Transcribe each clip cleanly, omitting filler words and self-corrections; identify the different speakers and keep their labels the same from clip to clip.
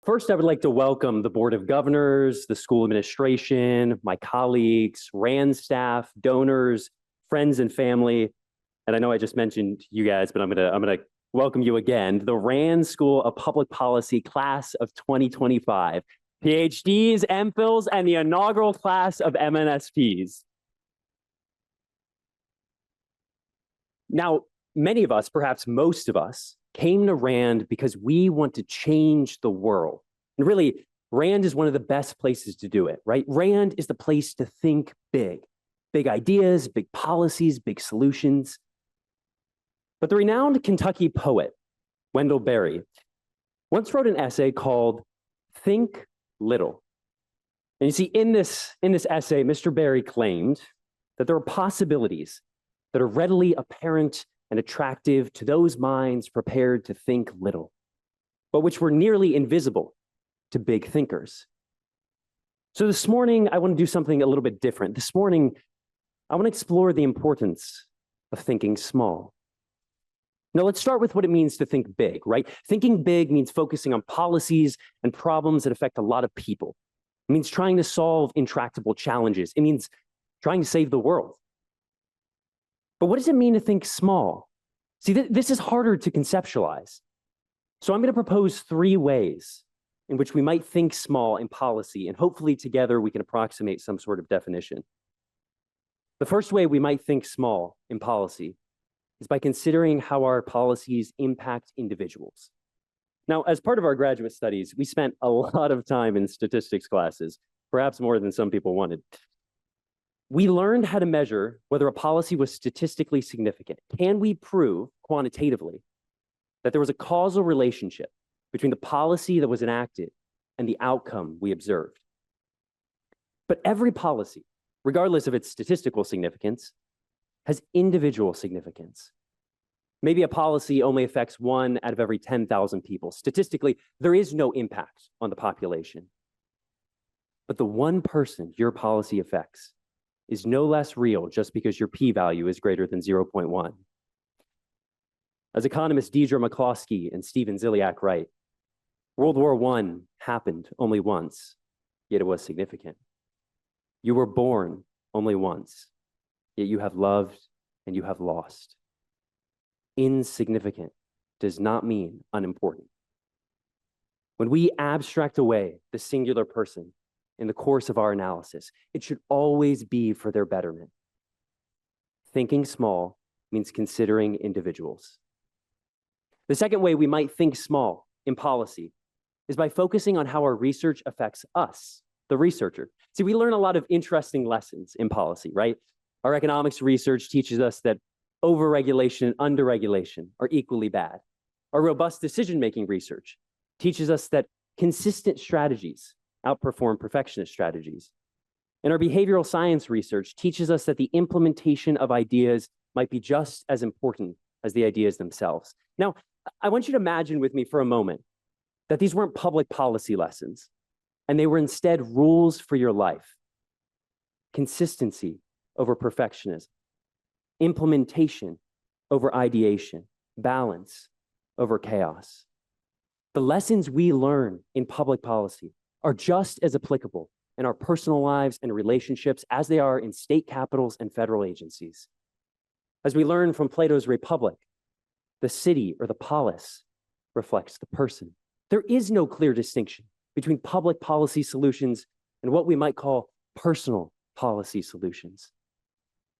Speaker 1: First, I would like to welcome the Board of Governors, the school administration, my colleagues, RAND staff, donors, friends and family. And I know I just mentioned you guys, but I'm gonna welcome you again. The RAND School of Public Policy class of 2025, PhDs, MPhils, and the inaugural class of MNSPs. Now, many of us, perhaps most of us, came to RAND because we want to change the world. And really, RAND is one of the best places to do it, right? RAND is the place to think big. Big ideas, big policies, big solutions. But the renowned Kentucky poet, Wendell Berry, once wrote an essay called Think Little. And you see, in this essay, Mr. Berry claimed that there are possibilities that are readily apparent and attractive to those minds prepared to think little, but which were nearly invisible to big thinkers. So this morning, I want to do something a little bit different. This morning, I want to explore the importance of thinking small. Now, let's start with what it means to think big, right? Thinking big means focusing on policies and problems that affect a lot of people. It means trying to solve intractable challenges. It means trying to save the world. But what does it mean to think small? See, this is harder to conceptualize. So I'm going to propose 3 ways in which we might think small in policy, and hopefully together we can approximate some sort of definition. The first way we might think small in policy is by considering how our policies impact individuals. Now, as part of our graduate studies, we spent a lot of time in statistics classes, perhaps more than some people wanted. We learned how to measure whether a policy was statistically significant. Can we prove quantitatively that there was a causal relationship between the policy that was enacted and the outcome we observed? But every policy, regardless of its statistical significance, has individual significance. Maybe a policy only affects 1 out of every 10,000 people. Statistically, there is no impact on the population. But the one person your policy affects is no less real just because your p-value is greater than 0.1. As economists Deidre McCloskey and Stephen Ziliak write, World War I happened only once, yet it was significant. You were born only once, yet you have loved and you have lost. Insignificant does not mean unimportant. When we abstract away the singular person in the course of our analysis, it should always be for their betterment. Thinking small means considering individuals. The second way we might think small in policy is by focusing on how our research affects us, the researcher. See, we learn a lot of interesting lessons in policy, right? Our economics research teaches us that overregulation and underregulation are equally bad. Our robust decision-making research teaches us that consistent strategies outperform perfectionist strategies. And our behavioral science research teaches us that the implementation of ideas might be just as important as the ideas themselves. Now, I want you to imagine with me for a moment that these weren't public policy lessons, and they were instead rules for your life. Consistency over perfectionism, implementation over ideation, balance over chaos. The lessons we learn in public policy are just as applicable in our personal lives and relationships as they are in state capitals and federal agencies. As we learn from Plato's Republic, the city or the polis reflects the person. There is no clear distinction between public policy solutions and what we might call personal policy solutions.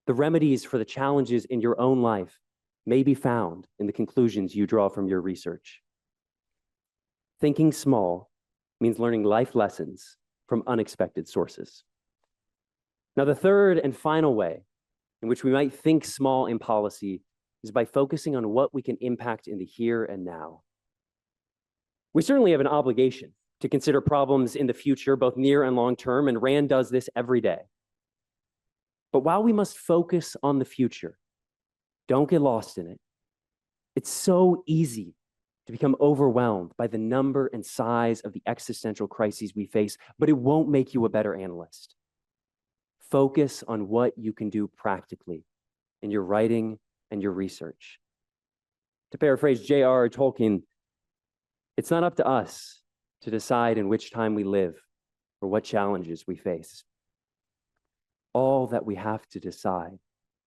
Speaker 1: The remedies for the challenges in your own life may be found in the conclusions you draw from your research. Thinking small means learning life lessons from unexpected sources. Now, the third and final way in which we might think small in policy is by focusing on what we can impact in the here and now. We certainly have an obligation to consider problems in the future, both near and long term, and RAND does this every day. But while we must focus on the future, don't get lost in it. It's so easy to become overwhelmed by the number and size of the existential crises we face, but it won't make you a better analyst. Focus on what you can do practically in your writing and your research. To paraphrase J.R.R. Tolkien, it's not up to us to decide in which time we live or what challenges we face. All that we have to decide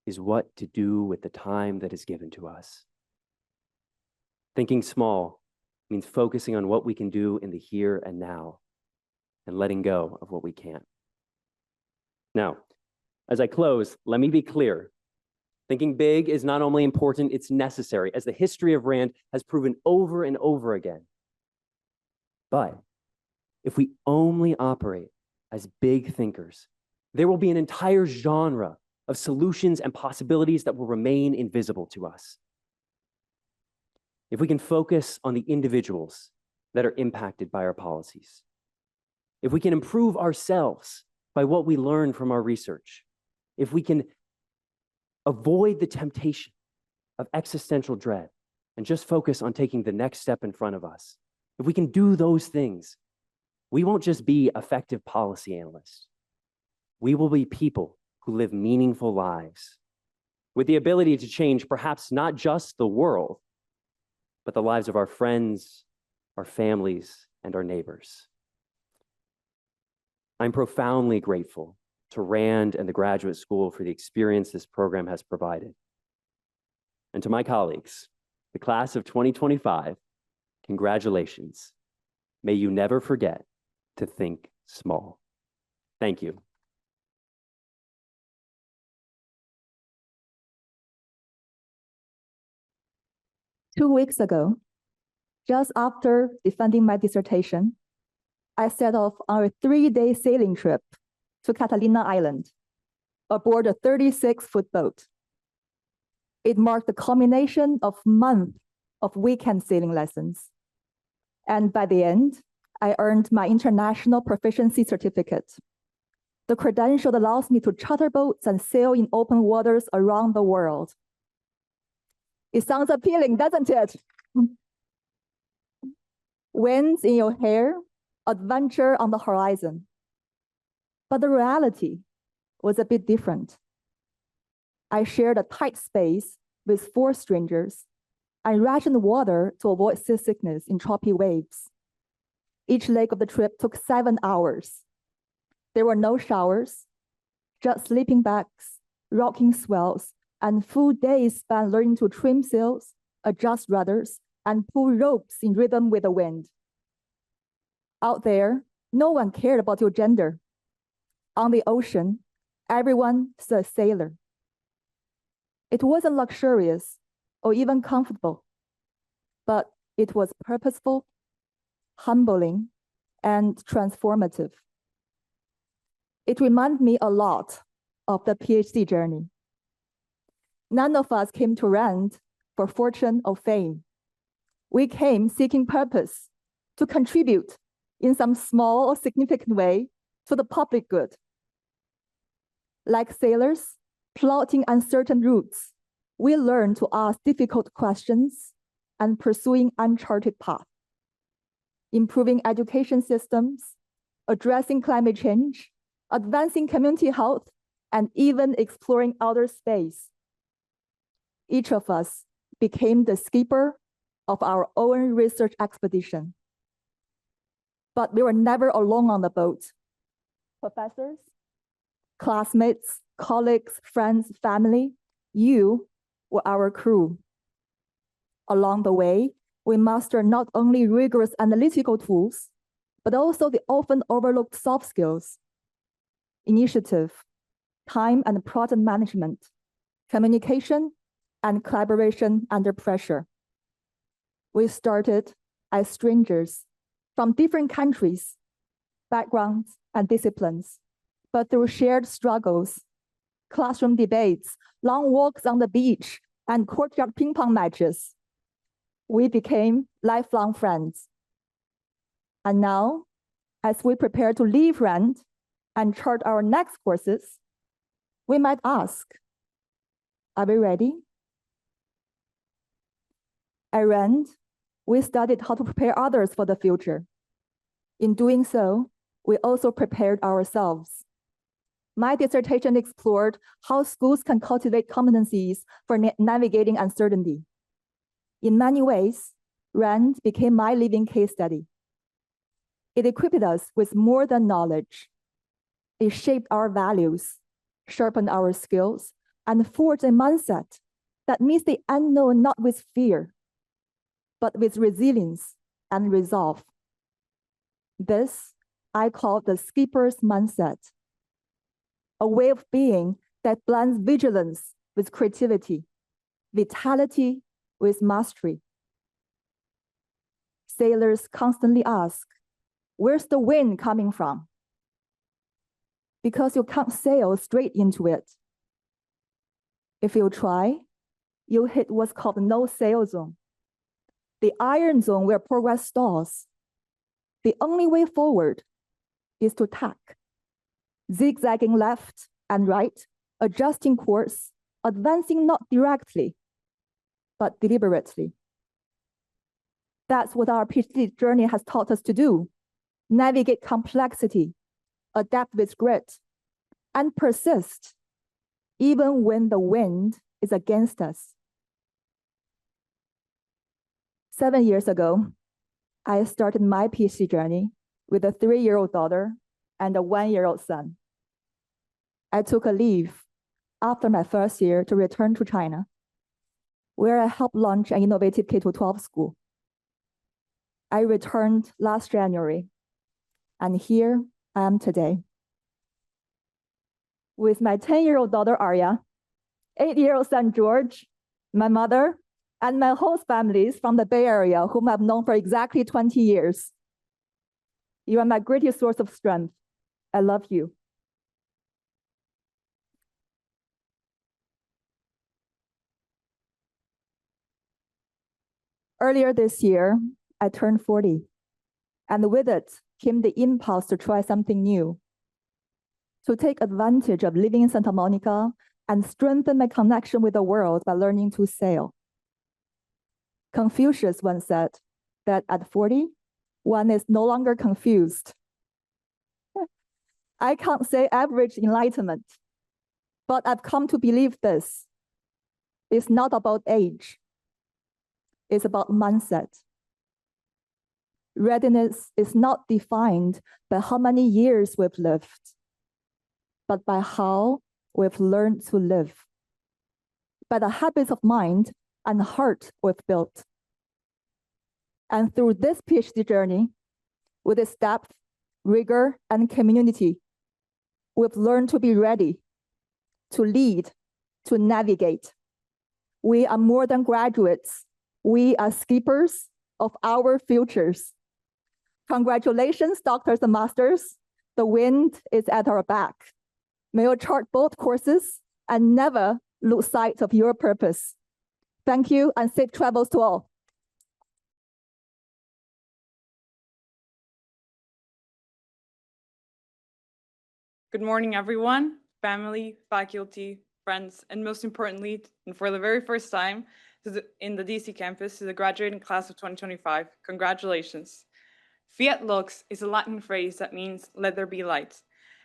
Speaker 1: is what to do with the time that is given to us. Thinking small means focusing on what we can do in the here and now and letting go of what we can't. Now, as I close, let me be clear. Thinking big is not only important, it's necessary, as the history of RAND has proven over and over again. But if we only operate as big thinkers, there will be an entire genre of solutions and possibilities that will remain invisible to us. If we can focus on the individuals that are impacted by our policies, if we can improve ourselves by what we learn from our research, if we can avoid the temptation of existential dread and just focus on taking the next step in front of us, if we can do those things, we won't just be effective policy analysts. We will be people who live meaningful lives with the ability to change perhaps not just the world, but the lives of our friends, our families, and our neighbors. I'm profoundly grateful to RAND and the Graduate School for the experience this program has provided. And to my colleagues, the class of 2025, congratulations. May you never forget to think small. Thank you.
Speaker 2: Two weeks ago, just after defending my dissertation, I set off on a 3-day sailing trip to Catalina Island aboard a 36-foot boat. It marked the culmination of months of weekend sailing lessons. And by the end, I earned my international proficiency certificate, the credential that allows me to charter boats and sail in open waters around the world. It sounds appealing, doesn't it? Winds in your hair, adventure on the horizon. But the reality was a bit different. I shared a tight space with 4 strangers and rationed water to avoid seasickness in choppy waves. Each leg of the trip took 7 hours. There were no showers, just sleeping bags, rocking swells, and full days spent learning to trim sails, adjust rudders, and pull ropes in rhythm with the wind. Out there, no one cared about your gender. On the ocean, everyone was a sailor. It wasn't luxurious or even comfortable, but it was purposeful, humbling, and transformative. It reminded me a lot of the PhD journey. None of us came to RAND for fortune or fame. We came seeking purpose, to contribute in some small or significant way to the public good. Like sailors plotting uncertain routes, we learn to ask difficult questions and pursuing uncharted paths, improving education systems, addressing climate change, advancing community health, and even exploring outer space. Each of us became the skipper of our own research expedition. But we were never alone on the boat. Professors, classmates, colleagues, friends, family, you were our crew. Along the way, we mastered not only rigorous analytical tools, but also the often overlooked soft skills: initiative, time and project management, communication, and collaboration under pressure. We started as strangers from different countries, backgrounds, and disciplines, but through shared struggles, classroom debates, long walks on the beach, and courtyard ping pong matches, we became lifelong friends. And now, as we prepare to leave RAND and chart our next courses, we might ask, are we ready? At RAND, we studied how to prepare others for the future. In doing so, we also prepared ourselves. My dissertation explored how schools can cultivate competencies for navigating. In many ways, RAND became my living case study. It equipped us with more than knowledge. It shaped our values, sharpened our skills, and forged a mindset that meets the unknown not with fear, but with resilience and resolve. This I call the skipper's mindset, a way of being that blends vigilance with creativity, vitality with mastery. Sailors constantly ask, where's the wind coming from? Because you can't sail straight into it. If you try, you'll hit what's called the no-sail zone, the iron zone where progress stalls. The only way forward is to tack, zigzagging left and right, adjusting course, advancing not directly, but deliberately. That's what our PhD journey has taught us to do: navigate complexity, adapt with grit, and persist, even when the wind is against us. 7 years ago, I started my PhD journey with a 3-year-old daughter and a 1-year-old son. I took a leave after my first year to return to China, where I helped launch an innovative K-12 school. I returned last January, and here I am today. With my 10-year-old daughter, Arya, 8-year-old son, George, my mother, and my host families from the Bay Area, whom I've known for exactly 20 years. You are my greatest source of strength. I love you. Earlier this year, I turned 40, and with it came the impulse to try something new, to take advantage of living in Santa Monica and strengthen my connection with the world by learning to sail. Confucius once said that at 40, one is no longer confused. I can't say I've reached enlightenment, but I've come to believe this. It's not about age. It's about mindset. Readiness is not defined by how many years we've lived, but by how we've learned to live, by the habits of mind and heart we've built. And through this PhD journey, with its depth, rigor, and community, we've learned to be ready, to lead, to navigate. We are more than graduates. We are skippers of our futures. Congratulations, doctors and masters. The wind is at our back. May you chart both courses and never lose sight of your purpose. Thank you, and safe travels to all.
Speaker 3: Good morning, everyone, family, faculty, friends, and most importantly, and for the very first time in the DC campus, to the graduating class of 2025, congratulations. Fiat lux is a Latin phrase that means let there be light.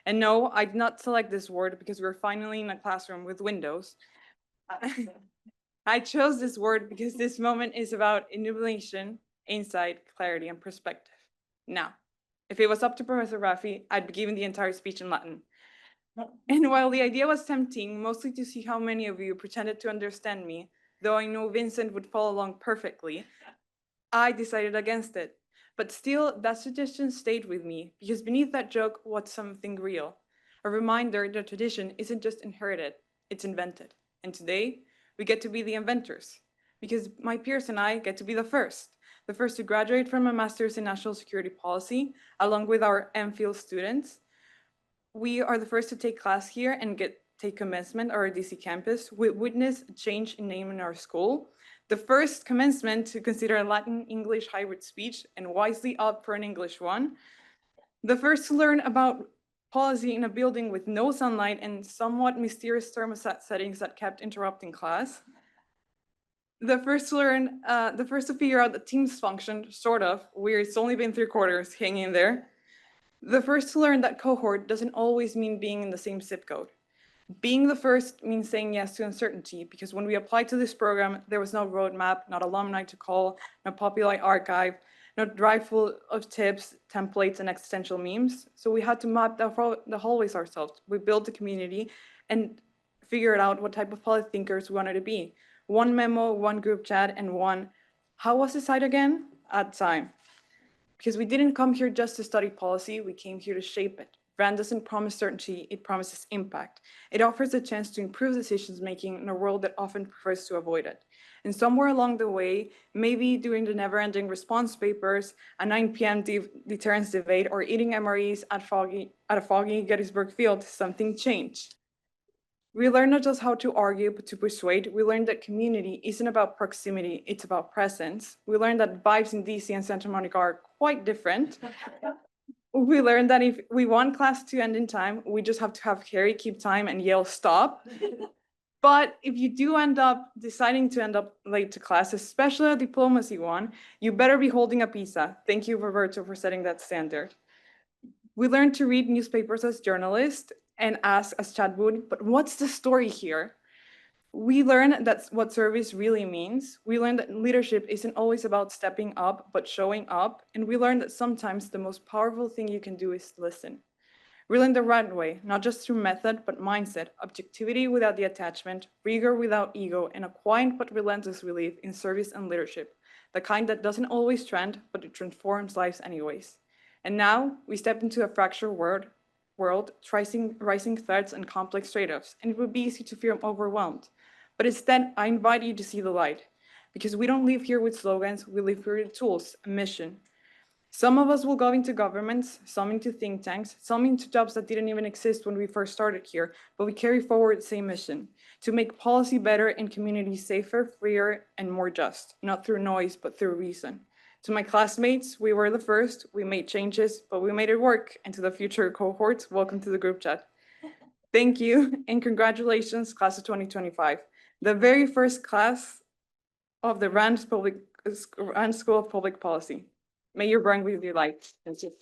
Speaker 3: And no, I did not select this word because we're finally in a classroom with windows. I chose this word because this moment is about illumination, insight, clarity, and perspective. Now, if it was up to Professor Raffi, I'd be giving the entire speech in Latin. And while the idea was tempting, mostly to see how many of you pretended to understand me, though I know Vincent would follow along perfectly, I decided against it. But still, that suggestion stayed with me, because beneath that joke was something real. A reminder that tradition isn't just inherited, it's invented. And today, we get to be the inventors, because my peers and I get to be the first to graduate from a master's in national security policy, along with our MPhil students. We are the first to take class here and take commencement at our DC campus. We witness a change in name in our school. The first commencement to consider a Latin-English hybrid speech and wisely opt for an English one. The first to learn about policy in a building with no sunlight and somewhat mysterious thermostat settings that kept interrupting class. The first to figure out the Teams function, sort of. It's only been 3/4, hang in there. The first to learn that cohort doesn't always mean being in the same zip code. Being the first means saying yes to uncertainty, because when we applied to this program, there was no roadmap, not alumni to call, no Populi archive, not drive full of tips, templates, and existential memes. So we had to map the hallways ourselves. We built the community and figured out what type of policy thinkers we wanted to be. One memo, one group chat, and one, how was the site again? At time. Because we didn't come here just to study policy, we came here to shape it. RAND doesn't promise certainty, it promises impact. It offers a chance to improve decisions making in a world that often prefers to avoid it. And somewhere along the way, maybe during the never-ending response papers, a 9 p.m. deterrence debate, or eating MREs at a foggy Gettysburg field, something changed. We learned not just how to argue, but to persuade. We learned that community isn't about proximity, it's about presence. We learned that vibes in DC and Santa Monica are quite different. We learned that if we want class to end in time, we just have to have Carrie keep time and yell stop. But if you do end up deciding to end up late to class, especially a diplomacy one, you better be holding a pizza. Thank you, Roberto, for setting that standard. We learned to read newspapers as journalists and ask as Chad would, but what's the story here? We learned that's what service really means. We learned that leadership isn't always about stepping up, but showing up. And we learned that sometimes the most powerful thing you can do is listen. We learned the right way, not just through method, but mindset, objectivity without the attachment, rigor without ego, and a quiet but relentless belief in service and leadership, the kind that doesn't always trend, but it transforms lives anyways. And now we step into a fractured world, rising threats and complex trade-offs, and it would be easy to feel overwhelmed. But instead, I invite you to see the light, because we don't live here with slogans, we live here with tools, a mission. Some of us will go into governments, some into think tanks, some into jobs that didn't even exist when we first started here, but we carry forward the same mission, to make policy better and communities safer, freer, and more just, not through noise, but through reason. To my classmates, we were the first, we made changes, but we made it work. And to the future cohorts, welcome to the group chat. Thank you, and congratulations, class of 2025. The very first class of the RAND School of Public Policy. May your brain with your light. Thank you.